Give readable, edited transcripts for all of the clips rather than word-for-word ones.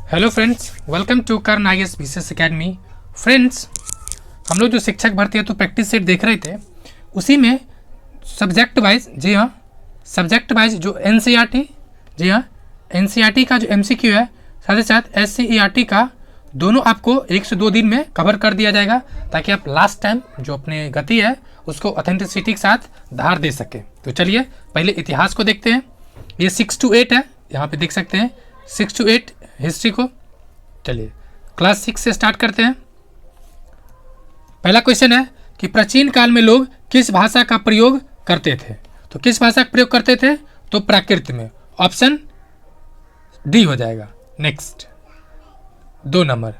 Hello friends, welcome to Karn IAS BCS academy. Friends, हम लोग जो शिक्षक भर्ती है तो प्रैक्टिस सेट देख रहे थे, उसी में सब्जेक्ट वाइज, जी हाँ, सब्जेक्ट वाइज जो एनसीईआरटी, जी हाँ, एनसीईआरटी का जो एमसीक्यू है, साथ ही साथ एससीईआरटी का, दोनों आपको 1 से 2 दिन में कवर कर दिया जाएगा, ताकि आप लास्ट टाइम जो अपने गति है उसको ऑथेंटिसिटी के साथ धार दे सके। तो चलिए पहले इतिहास को देखते हैं। ये 6 to 8 है, यहाँ पे देख सकते हैं 6 to 8 हिस्ट्री को। चलिए क्लास 6 से स्टार्ट करते हैं। पहला क्वेश्चन है कि प्राचीन काल में लोग किस भाषा का प्रयोग करते थे। तो किस भाषा का प्रयोग करते थे? तो प्राकृत में। ऑप्शन डी हो जाएगा। नेक्स्ट 2 नंबर,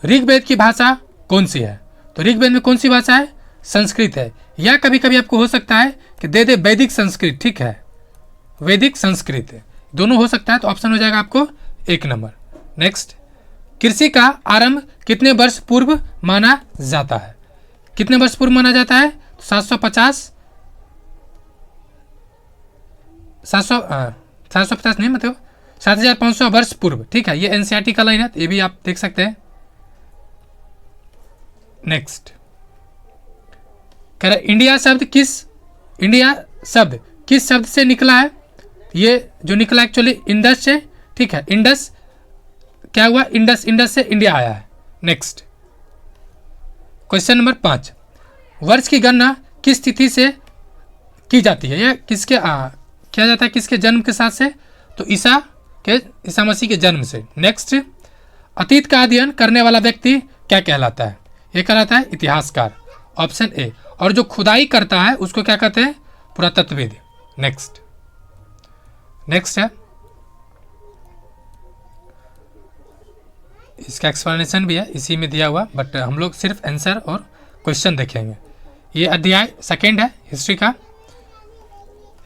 ऋग्वेद की भाषा कौन सी है? तो ऋग्वेद में कौन सी भाषा है? संस्कृत है। या कभी कभी आपको हो सकता है कि दे दे वैदिक संस्कृत, ठीक है, वैदिक संस्कृत, दोनों हो सकता है। तो ऑप्शन हो जाएगा आपको 1 नंबर। नेक्स्ट, कृषि का आरंभ कितने वर्ष पूर्व माना जाता है? कितने वर्ष पूर्व माना जाता है? 750 नहीं, मतलब 7500 वर्ष पूर्व, ठीक है। ये एनसीईआरटी का लाइन है, तो ये भी आप देख सकते हैं। नेक्स्ट कह रहा इंडिया शब्द किस शब्द से निकला है? ये जो निकला एक्चुअली इंडस से, ठीक है। इंडस क्या हुआ? इंडस से इंडिया आया है। नेक्स्ट क्वेश्चन नंबर 5, वर्ष की गणना किस तिथि से की जाती है? या किसके किया जाता है? किसके जन्म के साथ से? तो ईसा मसीह के जन्म से। नेक्स्ट, अतीत का अध्ययन करने वाला व्यक्ति क्या कहलाता है? ये कहलाता है इतिहासकार। Option A. और जो खुदाई करता है उसको क्या कहते हैं? पुरातत्वविद। नेक्स्ट है, इसका एक्सप्लेनेशन भी है इसी में दिया हुआ, बट हम लोग सिर्फ आंसर और क्वेश्चन देखेंगे। ये अध्याय 2 है हिस्ट्री का।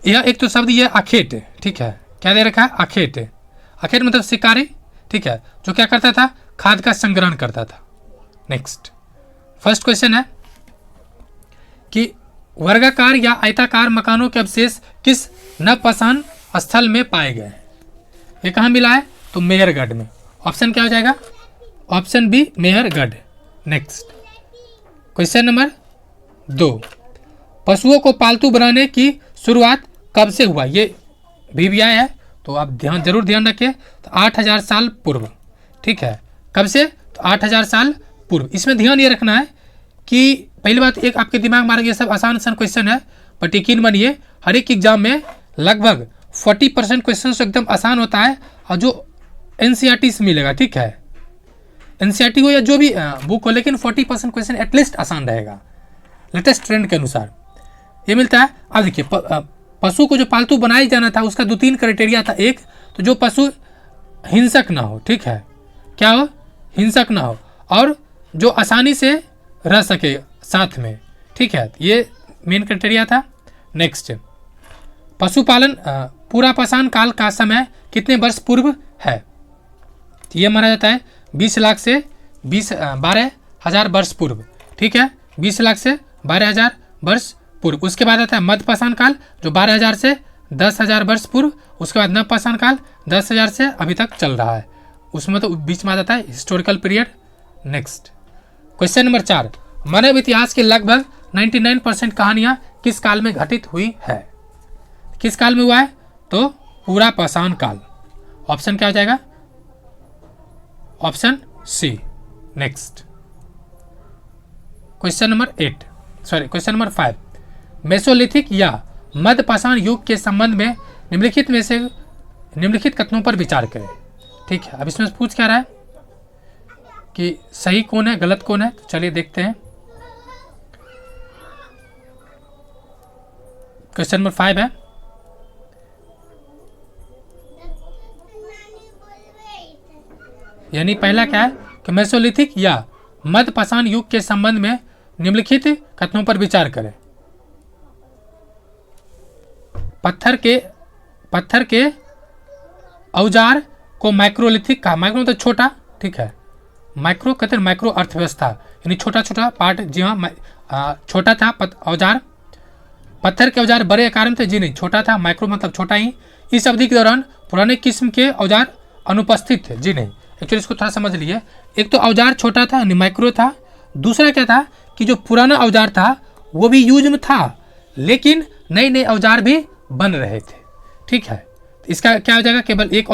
यह एक तो शब्द ये अखेट, ठीक है, क्या दे रखा है? अखेट। अखेट मतलब शिकारी, ठीक है, जो क्या करता था? खाद का संग्रहण करता था। नेक्स्ट फर्स्ट क्वेश्चन है कि वर्गाकार या आयताकार मकानों के अवशेष किस नवपसान स्थल में पाए गए? ये कहाँ मिला है? तो मेहरगढ़ में। ऑप्शन क्या हो जाएगा? Option B, Mehrgarh. Next question number 2, पशुओं को पालतू बनाने की शुरुआत कब से हुआ? ये भी आया है, तो आप जरूर ध्यान रखें। तो 8000 साल पूर्व, ठीक है। कब से? तो 8000 साल पूर्व। इसमें ध्यान ये रखना है कि पहली बात, एक आपके दिमाग में ये सब आसान क्वेश्चन है, बट यकीन मानिए हर एक एग्जाम में लगभग 40% क्वेश्चन तो एकदम आसान होता है, और जो एनसीईआरटी से मिलेगा, ठीक है, एनसीईआरटी हो या जो भी बुक हो, लेकिन 40% क्वेश्चन एटलीस्ट आसान रहेगा लेटेस्ट ट्रेंड के अनुसार ये मिलता है। अब देखिए, पशु को जो पालतू बनाया जाना था उसका 2-3 क्राइटेरिया था। एक तो जो पशु हिंसक ना हो, ठीक है, क्या हो? हिंसक ना हो, और जो आसानी से रह सके साथ में, ठीक है, ये मेन क्राइटेरिया था। नेक्स्ट, पशुपालन पूरा पाषाण काल का समय कितने वर्ष पूर्व है? ये माना जाता है 20 लाख से 12,000 वर्ष पूर्व, ठीक है, 20 लाख से 12,000 वर्ष पूर्व। उसके बाद आता है मध्यपाषाण काल, जो 12,000 से 10,000 वर्ष पूर्व। उसके बाद नवपाषाण काल 10,000 से अभी तक चल रहा है, उसमें तो बीच में आ जाता है historical period. Next question number 4, मानव इतिहास के लगभग 99% कहानियाँ किस काल में घटित हुई है? किस काल में हुआ है? तो पूरा पाषाण काल। ऑप्शन क्या हो जाएगा? Option C. Next question number 5, mesolithic या मध्यपाषाण युग के संबंध में निम्नलिखित कथनों पर विचार करें। ठीक है, अब इसमें पूछ क्या रहा है कि सही कौन है, गलत कौन है? तो चलिए देखते हैं। क्वेश्चन नंबर 5 है, यानी पहला क्या है कि मेसोलिथिक या मध्यपाषाण युग के संबंध में निम्नलिखित कथनों पर विचार करें। पत्थर के औजार को माइक्रोलिथिक कहा। माइक्रो मतलब छोटा, ठीक है, माइक्रो कहते हैं माइक्रो अर्थव्यवस्था, यानी छोटा छोटा पार्ट। जी हाँ, छोटा था औजार। पत्थर के औजार बड़े आकार में थे? जी नहीं, छोटा था। माइक्रो मतलब छोटा ही। इस अवधि के दौरान पुराने किस्म के औजार अनुपस्थित थे? जी नहीं, एक्चुअली इसको थोड़ा समझ लिए। एक तो औजार छोटा था यानी माइक्रो था, दूसरा क्या था कि जो पुराना औजार था वो भी यूज में था, लेकिन नए नए औजार भी बन रहे थे। ठीक है, तो इसका क्या हो जाएगा, केवल एक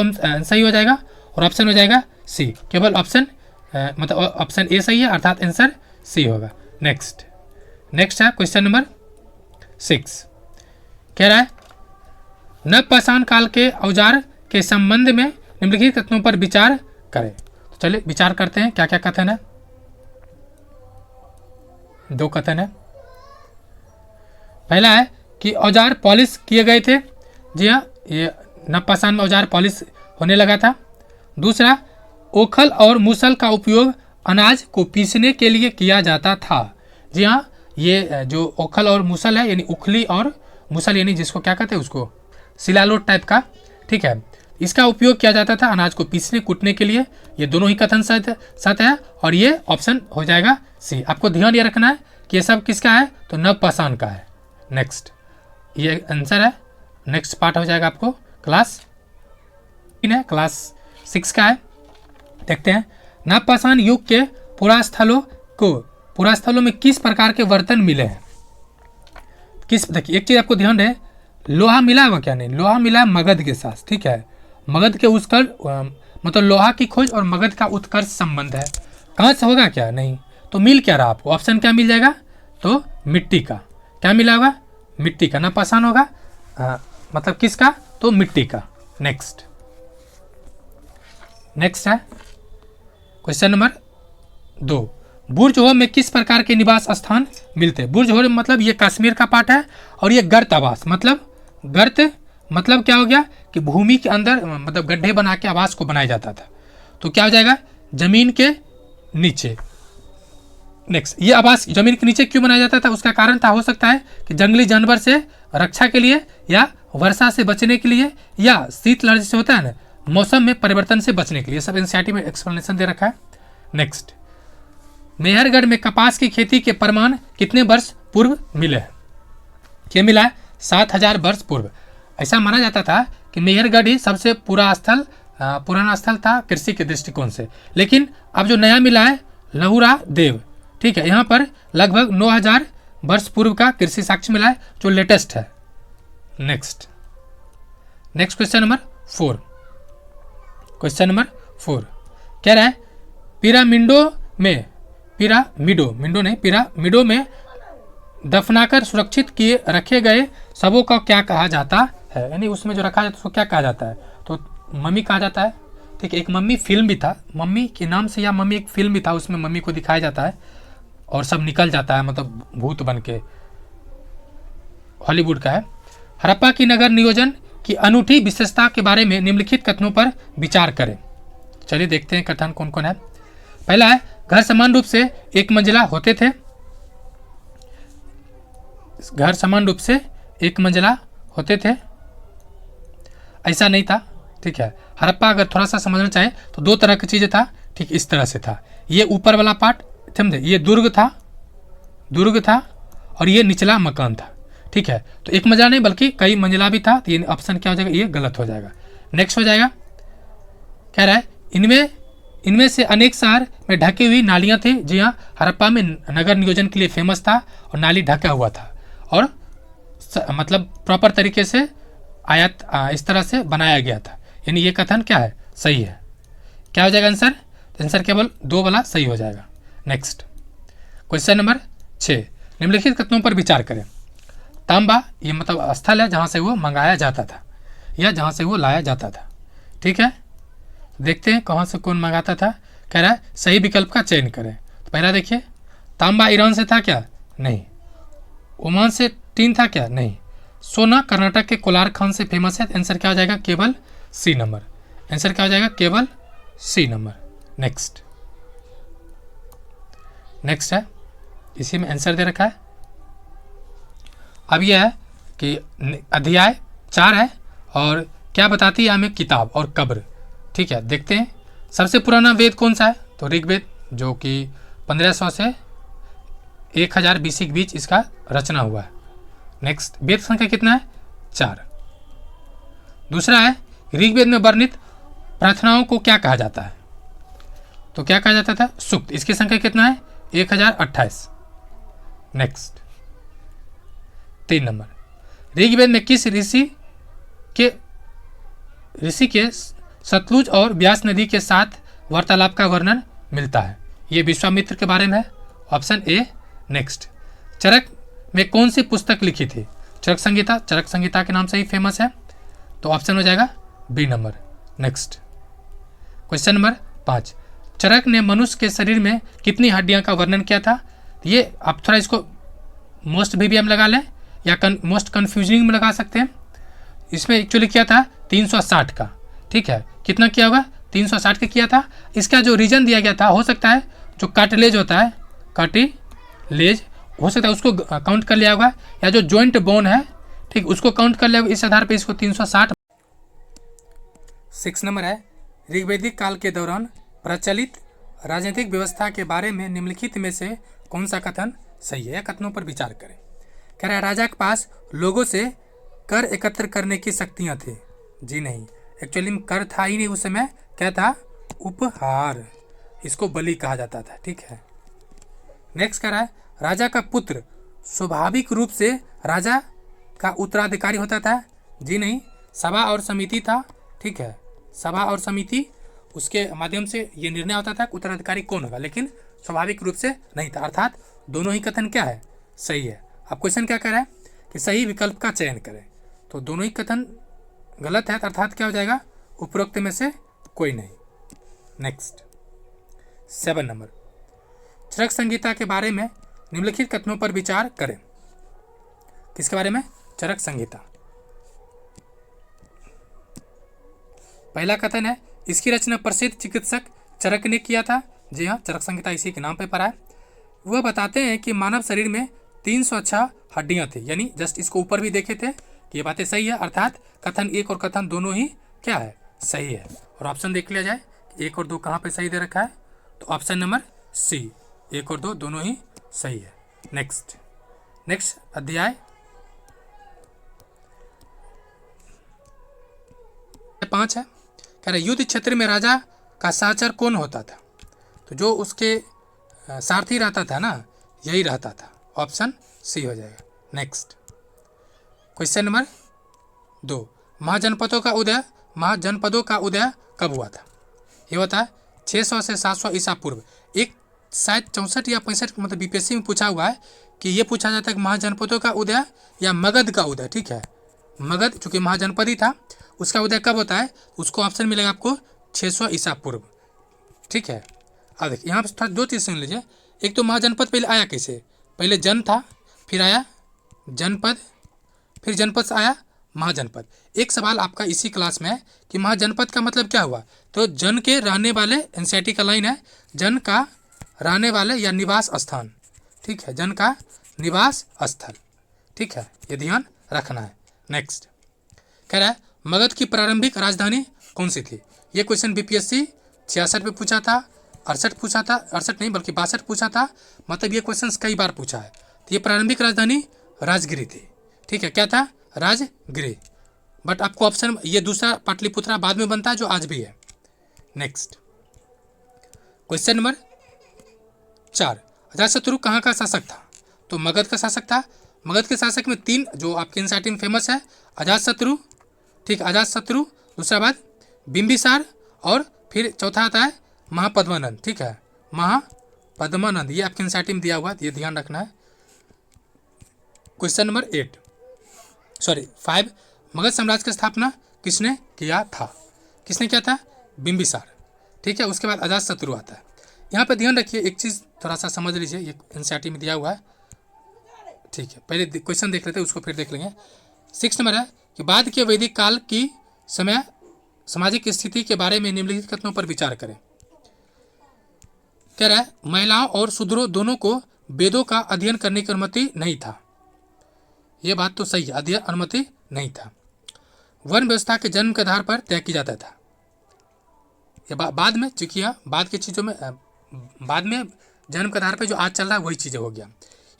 सही हो जाएगा और ऑप्शन हो जाएगा सी। केवल ऑप्शन मतलब ऑप्शन ए सही है, अर्थात आंसर सी होगा। नेक्स्ट है क्वेश्चन नंबर 6। कह रहा है नवपाषाण काल के औजार के संबंध में निम्नलिखित कथनों पर विचार करें। तो चलिए विचार करते हैं क्या क्या कथन है। 2 कथन है। पहला है कि औजार पॉलिश किए गए थे। जी हाँ, ये नवपाषाण में औजार पॉलिश होने लगा था। दूसरा, ओखल और मूसल का उपयोग अनाज को पीसने के लिए किया जाता था। जी हाँ, ये जो ओखल और मूसल है यानी उखली और मूसल यानी जिसको क्या कहते हैं उसको सिलालोट टाइप का, ठीक है, इसका उपयोग किया जाता था अनाज को पीसने कूटने के लिए। ये दोनों ही कथन सत्य है और ये ऑप्शन हो जाएगा सी। आपको ध्यान ये रखना है कि ये सब किसका है, तो नवपाषाण का है। नेक्स्ट, ये आंसर है। नेक्स्ट पार्ट हो जाएगा आपको क्लास 6 का है। देखते हैं नवपाषाण युग के पुरास्थलों में किस प्रकार के बर्तन मिले हैं। देखिए एक चीज आपको ध्यान रहे, लोहा मिला हुआ क्या नहीं, लोहा मिला है मगध के साथ। ठीक है, मगध के उत्कर्ष मतलब लोहा की खोज और मगध का उत्कर्ष संबंध है। कहाँ से होगा क्या, नहीं तो मिल क्या रहा आपको, ऑप्शन क्या मिल जाएगा, तो मिट्टी का। क्या मिला होगा, मिट्टी का। नवपाषाण होगा मतलब किसका, तो मिट्टी का। नेक्स्ट है क्वेश्चन नंबर 2। बुर्ज में किस प्रकार के निवास स्थान मिलते हैं। बुर्ज मतलब ये कश्मीर का पार्ट है और ये गर्त आवास मतलब क्या हो गया कि भूमि के अंदर मतलब गड्ढे बना के आवास को बनाया जाता था। तो क्या हो जाएगा, जमीन के नीचे। नेक्स्ट, ये आवास जमीन के नीचे क्यों बनाया जाता था, उसका कारण था हो सकता है कि जंगली जानवर से रक्षा के लिए या वर्षा से बचने के लिए या शीतलहर से होता है ना मौसम में परिवर्तन से बचने के लिए। सब एनसीईआरटी में एक्सप्लेनेशन दे रखा है। नेक्स्ट, मेहरगढ़ में कपास की खेती के प्रमाण कितने वर्ष पूर्व मिले हैं। क्या मिला है, 7000 वर्ष पूर्व। ऐसा माना जाता था कि मेहरगढ़ ही सबसे पुराना स्थल था कृषि के दृष्टिकोण से। लेकिन अब जो नया मिला है लहुरा देव, ठीक है, यहाँ पर लगभग 9000 वर्ष पूर्व का कृषि साक्ष्य मिला है जो लेटेस्ट है। Next question number 4। Question number 4 कह रहा है पिरामिडों में दफनाकर सुरक्षित किए रखे गए शवों का क्या कहा जाता है। यानी उसमें जो रखा जाता है उसको क्या कहा जाता है, तो मम्मी कहा जाता है। ठीक है, एक मम्मी फिल्म भी था, मम्मी के नाम से या मम्मी एक फिल्म भी था, उसमें मम्मी को दिखाया जाता है और सब निकल जाता है मतलब भूत बन के, हॉलीवुड का है। हड़प्पा की नगर नियोजन की अनूठी विशेषता के बारे में निम्नलिखित कथनों पर विचार करें। चलिए देखते हैं कथन कौन कौन है। पहला है घर समान रूप से एक मंजिला होते थे। घर समान रूप से एक मंजिला होते थे, ऐसा नहीं था। ठीक है, हड़प्पा अगर थोड़ा सा समझना चाहे तो 2 तरह की चीज़ें था। ठीक इस तरह से था, ये ऊपर वाला पार्ट समझे, ये दुर्ग था और ये निचला मकान था। ठीक है, तो एक मंजिला नहीं बल्कि कई मंजिला भी था। तो ये ऑप्शन क्या हो जाएगा, ये गलत हो जाएगा। नेक्स्ट हो जाएगा, कह रहा है इनमें से अनेक शहर में ढकी हुई नालियाँ थी। जी हाँ, हड़प्पा में नगर नियोजन के लिए फेमस था और नाली ढका हुआ था और मतलब प्रॉपर तरीके से इस तरह से बनाया गया था। यानी ये कथन क्या है, सही है। क्या हो जाएगा आंसर, आंसर केवल 2 वाला सही हो जाएगा। नेक्स्ट क्वेश्चन नंबर 6, निम्नलिखित कथनों पर विचार करें। तांबा ये मतलब स्थल है जहाँ से वो मंगाया जाता था या जहाँ से वो लाया जाता था। ठीक है, देखते हैं कहाँ से कौन मंगाता था। कह रहा है सही विकल्प का चयन करें। तो पहला देखिए, तांबा ईरान से था क्या, नहीं। ओमान से टीन था क्या, नहीं। सोना कर्नाटक के कोलार खान से फेमस है। आंसर क्या हो जाएगा, केवल सी नंबर। आंसर क्या हो जाएगा, केवल सी नंबर। नेक्स्ट है, इसी में आंसर दे रखा है। अब यह है कि अध्याय 4 है और क्या बताती है हमें किताब और कब्र। ठीक है, देखते हैं सबसे पुराना वेद कौन सा है, तो ऋग्वेद, जो कि 1500 से 1000 BC के बीच इसका रचना हुआ है। नेक्स्ट, वेद संख्या कितना है, 4। दूसरा है ऋग्वेद में वर्णित प्रार्थनाओं को क्या कहा जाता है। तो क्या कहा जाता था? सूक्त। इसकी संख्या कितना है? 1028। नेक्स्ट 3 नंबर, ऋग्वेद में किस ऋषि के सतलुज और व्यास नदी के साथ वार्तालाप का वर्णन मिलता है? ये विश्वामित्र के बारे में है। Option A. नेक्स्ट, चरक में कौन सी पुस्तक लिखी थी? चरक संहिता। चरक संहिता के नाम से ही फेमस है, तो ऑप्शन हो जाएगा B number. Next question number 5, Charak ने मनुष्य के शरीर में कितनी हड्डियां का वर्णन किया था? ये आप थोड़ा इसको मोस्ट वीवीएम लगा लें या मोस्ट कन्फ्यूजिंग में लगा सकते हैं। इसमें एक्चुअली किया था 360 का, ठीक है। कितना किया होगा? 360 का किया था। इसका जो रीजन दिया गया था, हो सकता है जो कार्टिलेज होता है, कार्टिलेज हो सकता है उसको काउंट कर लिया होगा, या जो जॉइंट बोन है, ठीक, उसको काउंट कर लिया होगा। इस आधार पर इसको 360। 6 नंबर है, ऋग्वैदिक काल के दौरान प्रचलित राजनीतिक व्यवस्था के बारे में निम्नलिखित में से कौन सा कथन सही है? कथनों पर विचार करें। कह रहा है राजा के पास लोगों से कर एकत्र करने की शक्तियां थी। जी नहीं, एक्चुअली में कर था ही नहीं उस समय। क्या था? उपहार। इसको बलि कहा जाता था, ठीक है। नेक्स्ट कह रहा है राजा का पुत्र स्वाभाविक रूप से राजा का उत्तराधिकारी होता था। जी नहीं, सभा और समिति था, ठीक है। सभा और समिति, उसके माध्यम से ये निर्णय होता था कि उत्तराधिकारी कौन होगा, लेकिन स्वाभाविक रूप से नहीं था। अर्थात दोनों ही कथन क्या है? सही है। अब क्वेश्चन क्या कह रहा है कि सही विकल्प का चयन करें, तो दोनों ही कथन गलत है, अर्थात क्या हो जाएगा? उपरोक्त में से कोई नहीं। नेक्स्ट 7 नंबर, चरक संहिता के बारे में निम्नलिखित कथनों पर विचार करें। किसके बारे में? चरक संहिता। पहला कथन है इसकी रचना प्रसिद्ध चिकित्सक चरक ने किया था। जी हाँ, चरक संहिता इसी के नाम पे पढ़ा है। वह बताते हैं कि मानव शरीर में 306 हड्डियां थी, यानी जस्ट इसको ऊपर भी देखे थे कि ये बातें सही है, अर्थात कथन 1 और कथन दोनों ही क्या है? सही है। और ऑप्शन देख लिया जाए 1 और 2 कहाँ पे सही दे रखा है, तो ऑप्शन नंबर सी, 1 और 2 दोनों ही सही है। नेक्स्ट अध्याय 5 है। कह रहे युद्ध क्षेत्र में राजा का सहचर कौन होता था? तो जो उसके सारथी रहता था ना, यही रहता था। ऑप्शन सी हो जाएगा। नेक्स्ट क्वेश्चन नंबर 2, महाजनपदों का उदय कब हुआ था? ये होता है 600 से 700 ईसा पूर्व। एक शायद 64 या 65 मतलब बीपीएससी में पूछा हुआ है कि ये पूछा जाता है कि महाजनपदों का उदय या मगध का उदय, ठीक है। मगध चूंकि महाजनपद ही था, उसका उदय कब होता है? उसको ऑप्शन मिलेगा आपको 600 ईसा पूर्व, ठीक है। अब देखिए यहाँ पर थोड़ा 2 चीज़ सुन लीजिए। एक तो महाजनपद पहले आया कैसे? पहले जन था, फिर आया जनपद, फिर जनपद से आया महाजनपद। एक सवाल आपका इसी क्लास में है कि महाजनपद का मतलब क्या हुआ? तो जन के रहने वाले, एनसीईआरटी का लाइन है, जन का रहने वाले या निवास स्थान, ठीक है, जन का निवास स्थल, ठीक है, ये ध्यान रखना है। नेक्स्ट कह रहा है मगध की प्रारंभिक राजधानी कौन सी थी? ये क्वेश्चन बीपीएससी 66 में पूछा था, 68 पूछा था, 68 नहीं बल्कि 62 पूछा था, मतलब ये क्वेश्चन कई बार पूछा है। तो ये प्रारंभिक राजधानी राजगिरी थी, ठीक है। क्या था? राजगिरी। बट आपको ऑप्शन, ये दूसरा पाटलिपुत्रा बाद में बनता है जो आज भी है। नेक्स्ट क्वेश्चन नंबर 4, अजातशत्रु कहाँ का शासक था? तो मगध का शासक था। मगध के शासक में 3 जो आपके एनसीईआरटी में फेमस है, अजातशत्रु, ठीक, अजातशत्रु, दूसरा बात बिंबिसार, और फिर चौथा आता है महापद्मानंद, ठीक है, महापद्मानंद। ये आपके एनसीईआरटी में दिया हुआ है, ये ध्यान रखना है। क्वेश्चन नंबर 5, मगध साम्राज्य की स्थापना किसने किया था? किसने किया था? बिंबिसार, ठीक है। उसके बाद अजातशत्रु आता है। यहाँ पे ध्यान रखिए, एक चीज़ थोड़ा सा समझ लीजिए, ये एनसीईआरटी में दिया हुआ है, ठीक है। पहले क्वेश्चन देख लेते हैं, उसको फिर देख लेंगे। 6 नंबर है कि बाद के वैदिक काल की समय सामाजिक स्थिति के बारे में निम्नलिखित कथनों पर विचार करें। कह रहा है महिलाओं और शूद्रों दोनों को वेदों का अध्ययन करने की अनुमति नहीं था। ये बात तो सही है, अध्ययन अनुमति नहीं था। वर्ण व्यवस्था के जन्म के आधार पर तय किया जाता था। ये बाद में, चूंकि बाद की चीज़ों में, बाद में जन्म के आधार पर जो आज चल रहा है वही चीज़ें हो गया,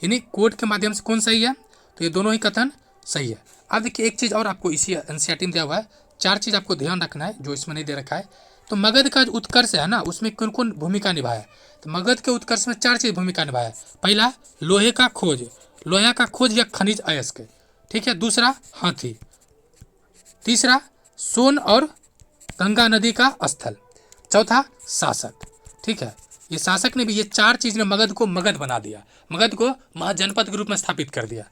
यानी कोर्ट के माध्यम से कौन सही है? तो ये दोनों ही कथन सही है। अब देखिए एक चीज़ और आपको इसी एनसीईआरटी में दिया हुआ है, 4 चीज़ आपको ध्यान रखना है जो इसमें नहीं दे रखा है। तो मगध का जो उत्कर्ष है ना, उसमें कौन कौन भूमिका निभाया? तो मगध के उत्कर्ष में 4 चीज भूमिका निभाया। पहला, लोहे का खोज, लोहा का खोज या खनिज अयस्क, ठीक है। दूसरा, हाथी। तीसरा, सोन और गंगा नदी का स्थल। चौथा, शासक, ठीक है। ये शासक ने भी, ये 4 चीज ने मगध को मगध बना दिया, मगध को महाजनपद के रूप में स्थापित कर दिया,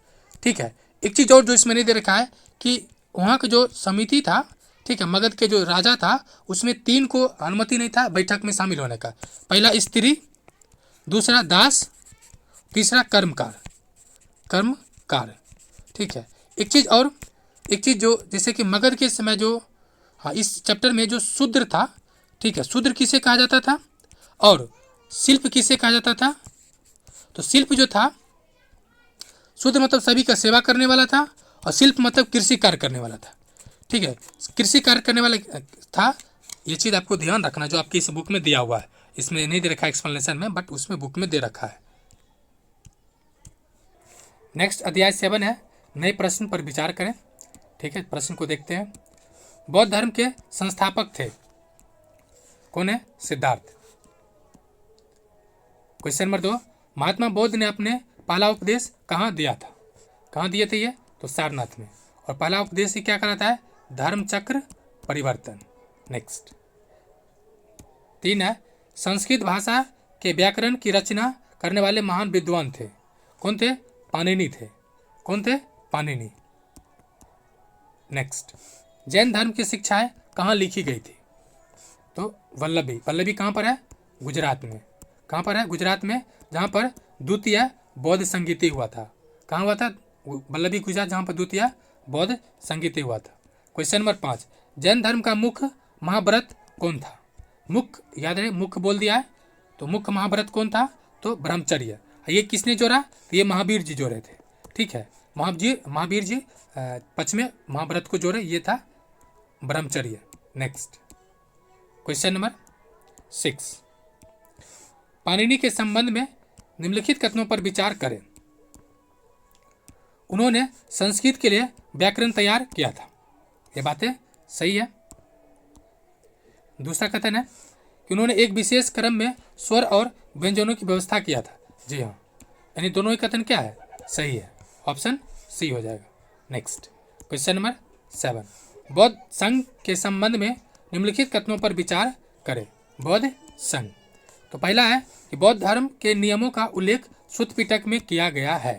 ठीक है। एक चीज और जो इसमें नहीं दे रखा है कि वहाँ का जो समिति था, ठीक है, मगध के जो राजा था, उसमें 3 को अनुमति नहीं था बैठक में शामिल होने का। पहला स्त्री, दूसरा दास, तीसरा कर्मकार, ठीक है। एक चीज जो जैसे कि मगध के समय जो, हाँ, इस चैप्टर में जो शूद्र था, ठीक है, शूद्र किसे कहा जाता था और शिल्प किसे कहा जाता था? तो शिल्प जो था, शूद्र मतलब सभी का सेवा करने वाला था और शिल्प मतलब कृषि कार्य करने वाला था, ठीक है। कृषि कार्य करने वाला था। ये चीज़ आपको ध्यान रखना जो आपकी इस बुक में दिया हुआ है, इसमें नहीं दे रखा है एक्सप्लेनेशन में, बट उसमें बुक में दे रखा है। नेक्स्ट अध्याय 7 है, नए प्रश्न पर विचार करें, ठीक है। प्रश्न को देखते हैं। बौद्ध धर्म के संस्थापक थे, कौन है? सिद्धार्थ। क्वेश्चन नंबर 2, महात्मा बुद्ध ने अपने पहला उपदेश कहाँ दिया था? कहाँ दिए थे ये? तो सारनाथ में। और पहला उपदेश क्या कराता है? धर्म चक्र परिवर्तन। नेक्स्ट 3 है, संस्कृत भाषा के व्याकरण की रचना करने वाले महान विद्वान थे, कौन थे? पाणिनि थे। कौन थे? पाणिनि। नेक्स्ट, जैन धर्म की शिक्षाएं कहाँ लिखी गई थी? तो वल्लभी। वल्लभी कहाँ पर है? गुजरात में। कहाँ पर है? गुजरात में, जहाँ पर द्वितीय बौद्ध संगीति हुआ था। कहाँ हुआ था? वल्लभी गुजरात, जहाँ पर द्वितीय बौद्ध संगीति हुआ था। क्वेश्चन नंबर 5, जैन धर्म का मुख्य महाव्रत कौन था? मुख्य, याद रहे, मुख्य बोल दिया है, तो मुख्य महाव्रत कौन था? तो ब्रह्मचर्य। ये किसने जोड़ा? तो ये महावीर जी जोड़े थे, ठीक है। महावीर जी 5वें महाव्रत को जोड़े, ये था ब्रह्मचर्य। नेक्स्ट क्वेश्चन नंबर 6, पाणिनि के संबंध में निम्नलिखित कथनों पर विचार करें। उन्होंने संस्कृत के लिए व्याकरण तैयार किया था, ये बातें सही है। दूसरा कथन है कि उन्होंने एक विशेष क्रम में स्वर और व्यंजनों की व्यवस्था किया था, जी हाँ। यानी दोनों ही कथन क्या है? सही है, ऑप्शन सी हो जाएगा। नेक्स्ट क्वेश्चन नंबर 7, बौद्ध संघ के संबंध में निम्नलिखित कथनों पर विचार करें। बौद्ध संघ, तो पहला है कि बौद्ध धर्म के नियमों का उल्लेख सुत्त पिटक में किया गया है,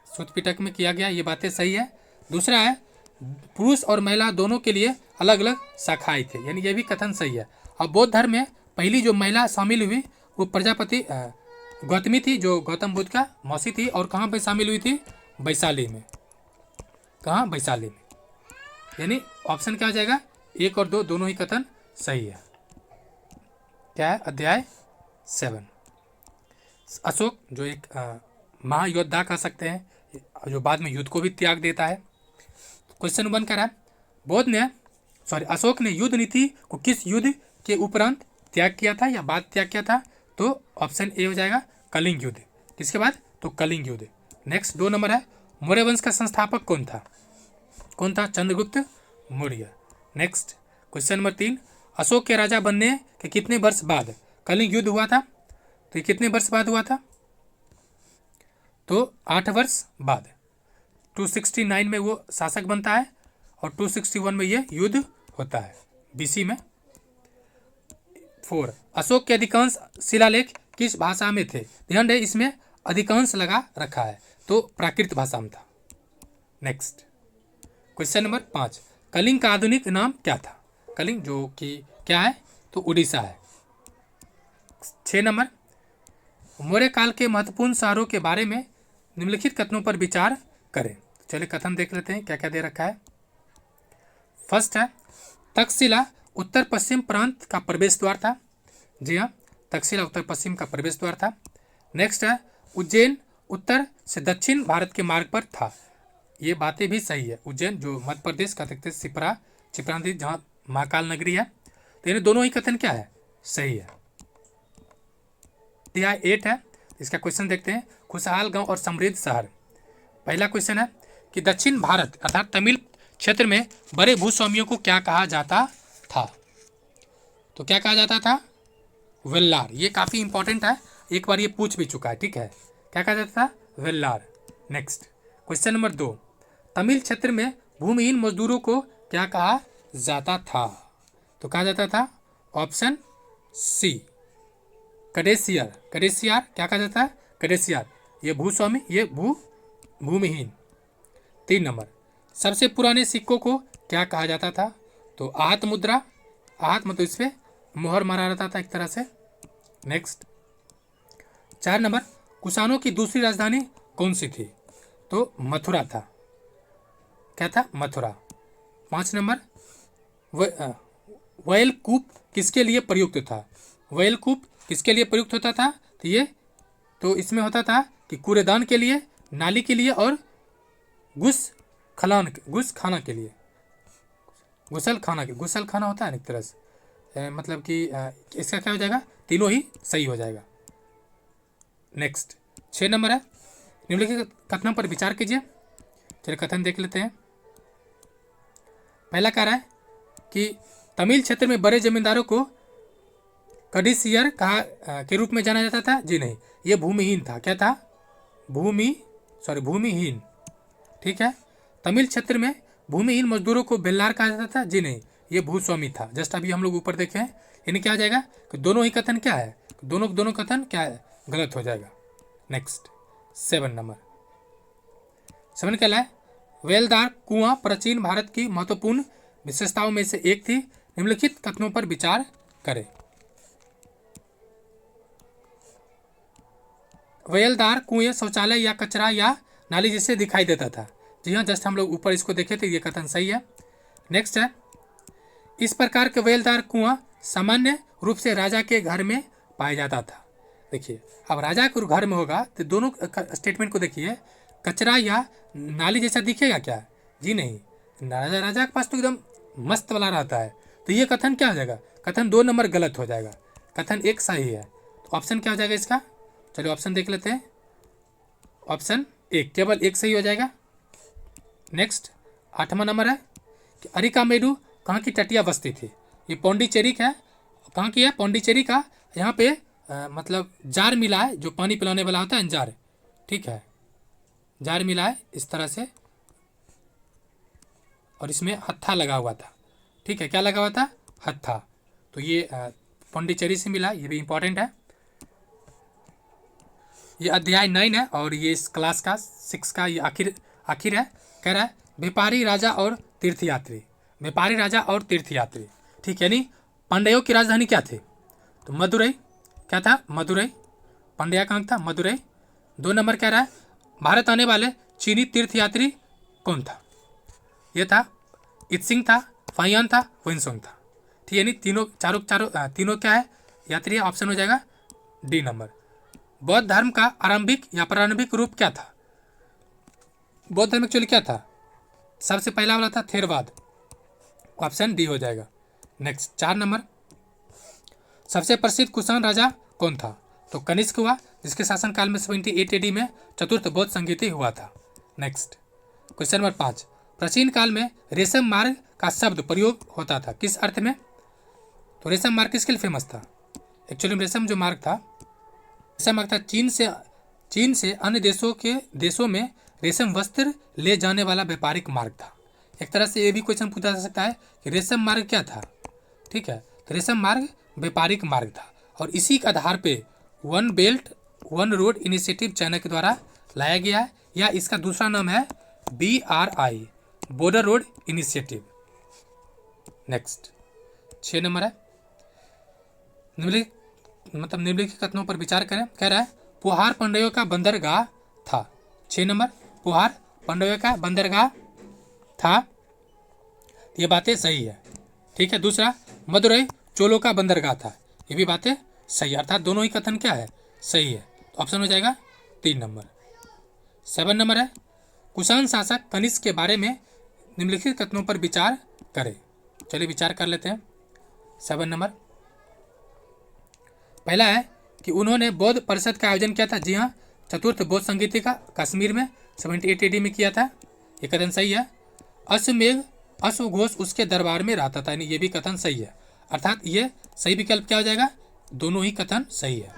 सुत्त पिटक में किया गया, ये बातें सही है। दूसरा है पुरुष और महिला दोनों के लिए अलग अलग शाखाएं थे, यानी ये भी कथन सही है। और बौद्ध धर्म में पहली जो महिला शामिल हुई वो प्रजापति गौतमी थी, जो गौतम बुद्ध का मौसी थी। और कहाँ पे शामिल हुई थी? वैशाली में। कहाँ? वैशाली में। यानी ऑप्शन क्या हो जाएगा? 1 और 2 दोनों ही कथन सही है। क्या है? अध्याय 7, अशोक जो एक महायोद्धा कह सकते हैं, जो बाद में युद्ध को भी त्याग देता है। क्वेश्चन 1 कह रहा है, अशोक ने युद्ध नीति को किस युद्ध के उपरांत त्याग किया था या बाद त्याग किया था? तो ऑप्शन ए हो जाएगा, कलिंग युद्ध। किसके बाद? तो कलिंग युद्ध। नेक्स्ट 2 नंबर है, मौर्य वंश का संस्थापक कौन था? कौन था? Chandragupta Maurya. Next question number 3, Ashok के राजा बनने के कितने वर्ष बाद कलिंग युद्ध हुआ था? तो ये कितने वर्ष बाद हुआ था? तो 8 वर्ष बाद। 269 में वो शासक बनता है और 261 में ये युद्ध होता है, बीसी में। 4, अशोक के अधिकांश शिलालेख किस भाषा में थे? ध्यान रहे, इसमें अधिकांश लगा रखा है, तो प्राकृत भाषा में था। नेक्स्ट क्वेश्चन नंबर 5, कलिंग का आधुनिक नाम क्या था? कलिंग जो कि क्या है? तो उड़ीसा है। 6 नंबर, मौर्य काल के महत्वपूर्ण शहरों के बारे में निम्नलिखित कथनों पर विचार करें। चलिए कथन देख लेते हैं क्या क्या दे रखा है। फर्स्ट है, तक्षशिला उत्तर पश्चिम प्रांत का प्रवेश द्वार था, जी हाँ, तक्षशिला उत्तर पश्चिम का प्रवेश द्वार था। नेक्स्ट है, उज्जैन उत्तर से दक्षिण भारत के मार्ग पर था, ये बातें भी सही है। उज्जैन जो मध्य प्रदेश का देखते सिपरा नदी जहाँ महाकाल नगरी है, तो ये दोनों ही कथन क्या है? सही है। अध्याय 8 है, इसका क्वेश्चन देखते हैं, खुशहाल गांव और समृद्ध शहर। पहला क्वेश्चन है कि दक्षिण भारत अर्थात तमिल क्षेत्र में बड़े भूस्वामियों को क्या कहा जाता था? तो क्या कहा जाता था? वेल्लार। ये काफ़ी इंपॉर्टेंट है, एक बार ये पूछ भी चुका है, ठीक है। क्या कहा जाता था? Vellar. Next question number 2, Tamil क्षेत्र में भूमिहीन मजदूरों को क्या कहा जाता था? तो कहा जाता था ऑप्शन सी कडेसियर। कडेसियर क्या कहा जाता है? कडेसियर। ये भूस्वामी, ये भूमिहीन। 3 नंबर, सबसे पुराने सिक्कों को क्या कहा जाता था? तो आहत मुद्रा। आहत मतलब इस पर मोहर मारा रहता था एक तरह से। नेक्स्ट 4 नंबर, कुषाणों की दूसरी राजधानी कौन सी थी? तो मथुरा था। क्या था? मथुरा। 5 नंबर, वैलकूप किसके लिए प्रयुक्त था? वैलकूप किसके लिए प्रयुक्त होता था? तो इसमें होता था कि कूड़ेदान के लिए, नाली के लिए और घुस खाना के लिए। गुसल खाना होता है ना एक तरह से, मतलब कि इसका क्या हो जाएगा? तीनों ही सही हो जाएगा। नेक्स्ट 6 नंबर है, निम्नलिखित कथनों पर विचार कीजिए। चलिए कथन देख लेते हैं। पहला कह रहा है कि तमिल क्षेत्र में बड़े जमींदारों को कडिसियर कहा के रूप में जाना जाता था। जी नहीं, ये भूमिहीन था। क्या था? भूमिहीन। ठीक है। तमिल क्षेत्र में भूमिहीन मजदूरों को बेल्लार कहा जाता था। जी नहीं, ये भूस्वामी था। जस्ट अभी हम लोग ऊपर देखे हैं, यानी क्या आ जाएगा कि दोनों ही कथन क्या है? दोनों कथन क्या है? गलत हो जाएगा। नेक्स्ट 7 नंबर, 7 क्या है? वेलदार कुआं प्राचीन भारत की महत्वपूर्ण विशेषताओं में से एक थी। निम्नलिखित कथनों पर विचार करें। वेलदार कुएं शौचालय या कचरा या नाली जैसे दिखाई देता था। जी हाँ, जस्ट हम लोग ऊपर इसको देखे थे, ये कथन सही है। नेक्स्ट है, इस प्रकार के वेलदार कुआं सामान्य रूप से राजा के घर में पाया जाता था। देखिए, अब राजा के घर में होगा तो दोनों स्टेटमेंट को देखिए, कचरा या नाली जैसा दिखेगा क्या? जी नहीं, राजा के पास तो एकदम मस्त वाला रहता है। तो ये कथन क्या हो जाएगा? कथन 2 नंबर गलत हो जाएगा। कथन 1 सही है। तो ऑप्शन क्या हो जाएगा इसका? चलिए ऑप्शन देख लेते हैं। ऑप्शन 1, केवल 1 सही हो जाएगा। नेक्स्ट 8वां नंबर है कि अरिकामेडू कहाँ की तटीय बस्ती थी? ये पौंडीचेरी का है। कहाँ की है? पौंडीचेरी का। यहाँ पे मतलब जार मिला है, जो पानी पिलाने वाला होता है जार, ठीक है, जार मिला है इस तरह से, और इसमें हत्था लगा हुआ था। ठीक है, क्या लगा हुआ था? हत्था। तो ये पौंडीचेरी से मिला, ये भी इंपॉर्टेंट है। ये अध्याय 9 है और ये इस क्लास का 6 का ये आखिर है। कह रहा है व्यापारी राजा और तीर्थयात्री। व्यापारी राजा और तीर्थयात्री, ठीक, यानी पांड्यों की राजधानी क्या थी? तो मदुरई। क्या था? मदुरई। पांड्या का अंक था मदुरई। 2 नंबर कह रहा है भारत आने वाले चीनी तीर्थयात्री कौन था? ये था इत्सिंग था, फाइयान था, हुइनसोंग था। ठीक, यानी तीनों क्या है? यात्री। ऑप्शन हो जाएगा डी नंबर। बौद्ध धर्म का आरंभिक या प्रारंभिक रूप क्या था? बौद्ध धर्म एक्चुअली क्या था? सबसे पहला वाला था थेरवाद। ऑप्शन डी हो जाएगा। नेक्स्ट 4 नंबर, सबसे प्रसिद्ध कुषाण राजा कौन था? तो कनिष्क हुआ, जिसके शासनकाल में 78 AD में चतुर्थ बौद्ध संगीति हुआ था। नेक्स्ट क्वेश्चन नंबर 5, प्राचीन काल में रेशम मार्ग का शब्द प्रयोग होता था, किस अर्थ में? तो रेशम मार्ग किसके लिए फेमस था? एक्चुअली रेशम जो मार्ग था, रेशम मार्ग था चीन से अन्य देशों में रेशम वस्त्र ले जाने वाला व्यापारिक मार्ग था। एक तरह से ये भी क्वेश्चन पूछा जा सकता है कि रेशम मार्ग क्या था? ठीक है, तो रेशम मार्ग व्यापारिक मार्ग था, और इसी के आधार पे one belt one road initiative China के द्वारा लाया गया है, या इसका दूसरा नाम है BRI, border road initiative. Next 6 number है, निम्नलिखित कथनों पर विचार करें। कह रहा है पुहार पांड्यों का बंदरगाह था। 6 नंबर, पुहार पांड्यों का बंदरगाह था, ये बातें सही है। ठीक है। दूसरा, मदुरई चोलों का बंदरगाह था, ये भी बातें सही है, अर्थात दोनों ही कथन क्या है? सही है। तो ऑप्शन हो जाएगा 3 नंबर। 7 नंबर है, कुषाण शासक कनिष्क के बारे में निम्नलिखित कथनों पर विचार करें। चलिए विचार कर लेते हैं। 7 नंबर, पहला है कि उन्होंने बौद्ध परिषद का आयोजन किया था। जी हाँ, चतुर्थ बौद्ध संगीति का कश्मीर में 78 AD में किया था, ये कथन सही है। अश्वमेघ अश्वघोष उसके दरबार में रहता था, यानी ये भी कथन सही है, अर्थात ये सही विकल्प क्या हो जाएगा? दोनों ही कथन सही है।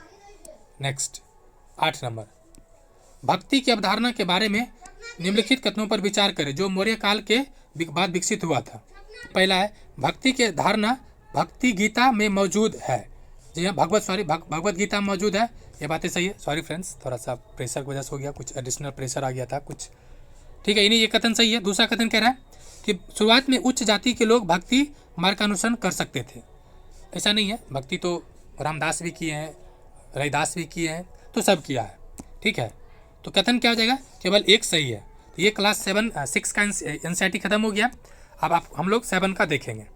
नेक्स्ट 8 नंबर, भक्ति की अवधारणा के बारे में निम्नलिखित कथनों पर विचार करें जो मौर्य काल के बाद विकसित हुआ था। पहला है, भक्ति की धारणा भक्ति गीता में मौजूद है। जी हाँ, भगवत गीता में मौजूद है, ये बातें सही है। सॉरी फ्रेंड्स, थोड़ा सा प्रेशर की वजह से हो गया, कुछ एडिशनल प्रेशर आ गया था कुछ, ठीक है, इन्हीं ये कथन सही है। दूसरा कथन कह रहा है कि शुरुआत में उच्च जाति के लोग भक्ति मार्ग का अनुसरण कर सकते थे। ऐसा नहीं है, भक्ति तो रामदास भी किए हैं, रविदास भी किए हैं, तो सब किया है, ठीक है। तो कथन क्या हो जाएगा? केवल एक सही है। तो ये क्लास 6 का NCERT खत्म हो गया। अब हम लोग 7 का देखेंगे।